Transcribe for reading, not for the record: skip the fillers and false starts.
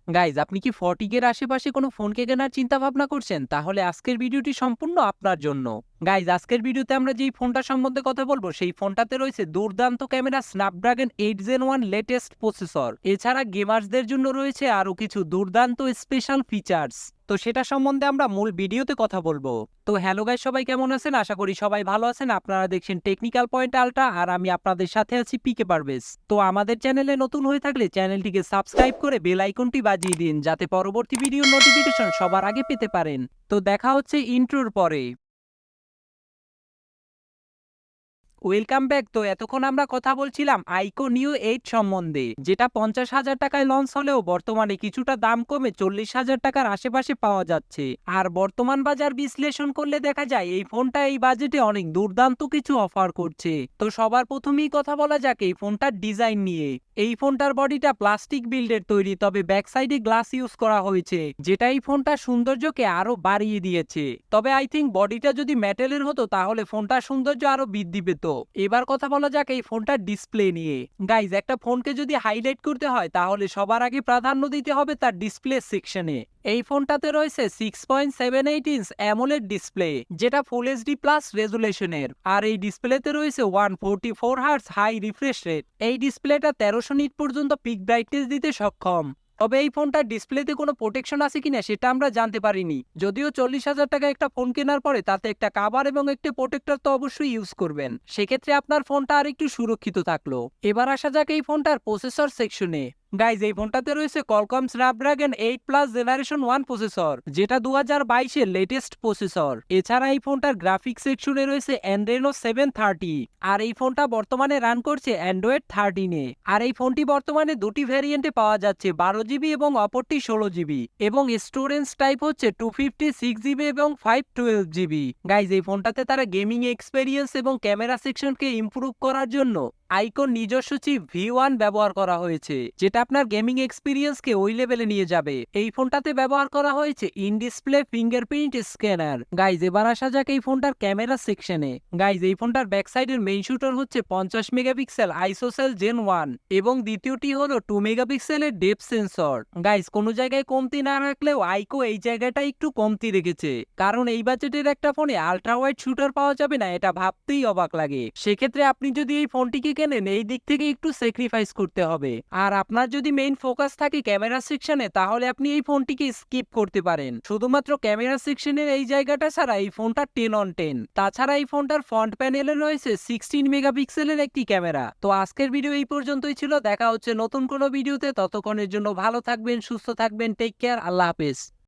Guys, আপনি কি ফটিকের আশেপাশে কোনো ফোনকে কেনার চিন্তা ভাবনা করছেন? তাহলে আজকের ভিডিওটি সম্পূর্ণ আপনার জন্য। গাইজ, আজকের ভিডিওতে আমরা যেই ফোনটা সম্বন্ধে কথা বলবো সেই ফোনটাতে রয়েছে দুর্দান্ত camera, Snapdragon 8 Gen 1 latest processor. এছাড়া গেমার্সদের জন্য রয়েছে আরো কিছু দুর্দান্ত স্পেশাল ফিচার্স। তো সেটা সম্বন্ধে আমরা মূল ভিডিওতে কথা বলবো। তো হ্যালো গাইজ, সবাই কেমন আছেন? আশা করি সবাই ভালো আছেন। আপনারা দেখছেন টেকনিক্যাল পয়েন্ট আলট্রা, আর আমি আপনাদের সাথে আছি পিকে পারভেজ। তো আমাদের চ্যানেলে নতুন হয়ে থাকলে চ্যানেলটিকে সাবস্ক্রাইব করে বেল আইকনটি বাজিয়ে দিন, যাতে পরবর্তী ভিডিওর নোটিফিকেশন সবার আগে পেতে পারেন। তো দেখা হচ্ছে ইন্ট্রোর পরে। Welcome back. তো এতক্ষণ আমরা কথা বলছিলাম আইকো নিও 8 সম্বন্ধে, যেটা 50,000 টাকায় লঞ্চ হলেও বর্তমানে কিছুটা দাম কমে 40,000 টাকার আশেপাশে পাওয়া যাচ্ছে। আর বর্তমান বাজার বিশ্লেষণ করলে দেখা যায় এই ফোনটা এই বাজেটে অনেক দুর্দান্ত কিছু অফার করছে। তো সবার প্রথমেই কথা বলা যাক এই ফোনটার ডিজাইন নিয়ে। এই ফোনটার বডিটা প্লাস্টিক বিল্ডের তৈরি, তবে ব্যাক সাইডে গ্লাস ইউজ করা হয়েছে, যেটা এই ফোনটার সৌন্দর্যকে আরো বাড়িয়ে দিয়েছে। তবে আই থিঙ্ক বডিটা যদি মেটালের হতো তাহলে ফোনটার সৌন্দর্য আরো বৃদ্ধি পেত। এবার কথা বলা যাক এই ফোনটার ডিসপ্লে নিয়ে। গাইজ, একটা ফোনকে যদি হাইলাইট করতে হয় তাহলে সবার আগে প্রাধান্য দিতে হবে তার ডিসপ্লে সেকশনে। এই ফোনটাতে রয়েছে 6.78 ইঞ্চ অ্যামোলেড ডিসপ্লে, যেটা ফুল এইচডি প্লাস রেজুলেশনের। আর এই ডিসপ্লেতে রয়েছে 144 হার্টজ হাই রিফ্রেশ রেট। এই ডিসপ্লেটা 1300 নিট পর্যন্ত পিক ব্রাইটনেস দিতে সক্ষম। তবে এই ফোনটার ডিসপ্লেতে কোনো প্রোটেকশন আছে কিনা সেটা আমরা জানতে পারিনি। যদিও 40,000 টাকা একটা ফোন কেনার পরে তাতে একটা কাভার এবং একটা প্রোটেক্টর তো অবশ্যই ইউজ করবেন, সেক্ষেত্রে আপনার ফোনটা আর একটু সুরক্ষিত থাকলো। এবার আসা যাক এই ফোনটার প্রসেসর সেকশনে। গাইজ, এই ফোনটাতে রয়েছে কলকম স্ন্যাপড্রাগন 8+ জেনারেশন 1 প্রসেসর, যেটা 2022-এর লেটেস্ট প্রসেসর। এছাড়া এই ফোনটার গ্রাফিক্স সেকশনে রয়েছে অ্যান্ড্রেনো 730, আর এই ফোনটা বর্তমানে রান করছে অ্যান্ড্রয়েড 13-এ। আর এই ফোনটি বর্তমানে দুটি ভ্যারিয়েন্টে পাওয়া যাচ্ছে, 12 জিবি এবং অপরটি 16 জিবি, এবং স্টোরেজ টাইপ হচ্ছে 256 জিবি এবং 512 জিবি। গাইজ, এই ফোনটাতে তারা গেমিং এক্সপেরিয়েন্স এবং ক্যামেরা সেকশনকে ইমপ্রুভ করার জন্য আইকোর নিজস্ব চিপ V1 ব্যবহার করা হয়েছে, যেটা আপনার গেমিং এক্সপিরিয়েন্সকে ওই লেভেলে নিয়ে যাবে। এই ফোনটাতে ব্যবহার করা হয়েছে in display fingerprint scanner. Guys, এবার আসা যাক এই ফোনটার ক্যামেরা সেকশনে। গাইজ, এই ফোনটার ব্যাক সাইডের মেইন শুটার হচ্ছে 50 মেগাপিক্সেল আইসোসেল জেন 1, এবং দ্বিতীয়টি হলো 2 মেগাপিক্সেলের ডেপথ সেন্সর। গাইজ, কোনো জায়গায় কমতি না রাখলেও আইকো এই জায়গাটা একটু কমতি রেখেছে, কারণ এই বাজেটের একটা ফোনে আলট্রা ওয়াইড শুটার পাওয়া যাবে না, এটা ভাবতেই অবাক লাগে। সেক্ষেত্রে আপনি যদি এই ফোনটিকে কেনেন এই দিক থেকে একটু স্যাক্রিফাইস করতে হবে। আর আপনার যদি মেইন ফোকাস থাকে ক্যামেরা সেকশনে, তাহলে আপনি এই ফোনটিকে স্কিপ করতে পারেন। শুধুমাত্র ক্যামেরা সেকশনের এই জায়গাটা ছাড়া এই ফোনটা 10/10। তাছাড়া এই ফোনটার ফ্রন্ট প্যানেলে রয়েছে 16 মেগাপিক্সেলের একটি ক্যামেরা। তো আজকের ভিডিও এই পর্যন্তই ছিল। দেখা হচ্ছে নতুন কোনো ভিডিওতে। ততক্ষণের জন্য ভালো থাকবেন, সুস্থ থাকবেন, টেক কেয়ার, আল্লাহ হাফেজ।